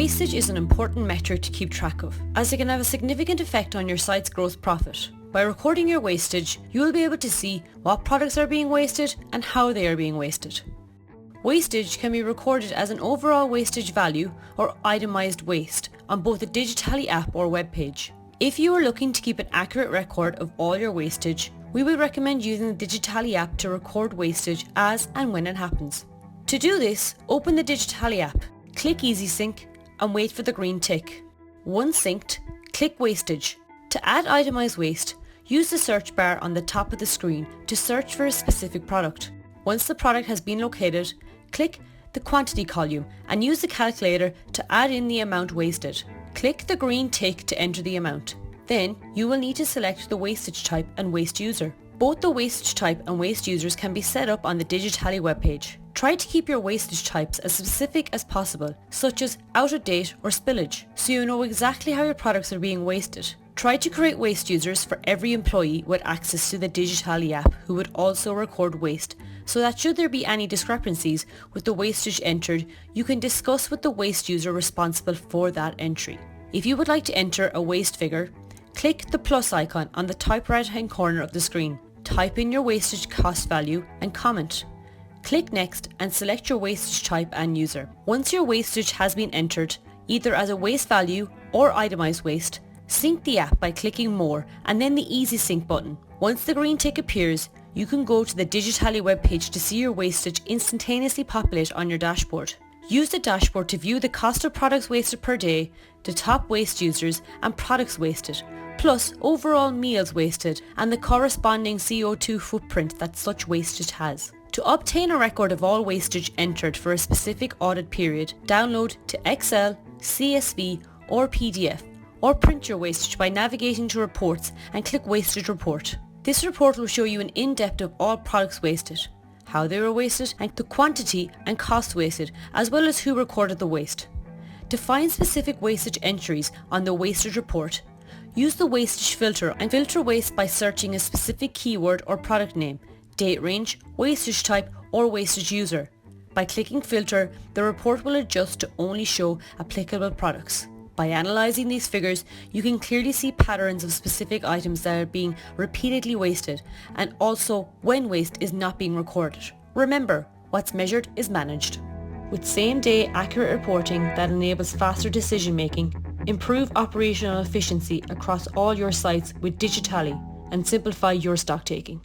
Wastage is an important metric to keep track of, as it can have a significant effect on your site's gross profit. By recording your wastage, you will be able to see what products are being wasted and how they are being wasted. Wastage can be recorded as an overall wastage value or itemized waste on both the DigiTally app or web page. If you are looking to keep an accurate record of all your wastage, we would recommend using the DigiTally app to record wastage as and when it happens. To do this, open the DigiTally app, click 𝐬𝐴𝐶𝐚𝐭 and wait for the green tick. Once synced, click Wastage. To add itemized waste, use the search bar on the top of the screen to search for a specific product. Once the product has been located, click the quantity column and use the calculator to add in the amount wasted. Click the green tick to enter the amount. Then you will need to select the wastage type and waste user. Both the wastage type and waste users can be set up on the DigiTally webpage. Try to keep your wastage types as specific as possible, such as out of date or spillage, so you know exactly how your products are being wasted. Try to create waste users for every employee with access to the DigiTally app who would also record waste, so that should there be any discrepancies with the wastage entered, you can discuss with the waste user responsible for that entry. If you would like to enter a waste figure, click the plus icon on the top right hand corner of the screen. Type in your wastage cost value and comment. Click Next and select your wastage type and user. Once your wastage has been entered, either as a waste value or itemized waste, sync the app by clicking More and then the Easy Sync button. Once the green tick appears, you can go to the DigiTally webpage to see your wastage instantaneously populate on your dashboard. Use the dashboard to view the cost of products wasted per day, the top waste users and products wasted, plus overall meals wasted and the corresponding CO2 footprint that such wastage has. To obtain a record of all wastage entered for a specific audit period, download to Excel, CSV or PDF, or print your wastage by navigating to Reports and click Wastage Report. This report will show you an in-depth of all products wasted, how they were wasted and the quantity and cost wasted, as well as who recorded the waste. To find specific wastage entries on the wastage report, use the wastage filter and filter waste by searching a specific keyword or product name, date range, wastage type or wastage user. By clicking filter, the report will adjust to only show applicable products. By analysing these figures, you can clearly see patterns of specific items that are being repeatedly wasted and also when waste is not being recorded. Remember, what's measured is managed. With same-day accurate reporting that enables faster decision making, improve operational efficiency across all your sites with DigiTally and simplify your stock taking.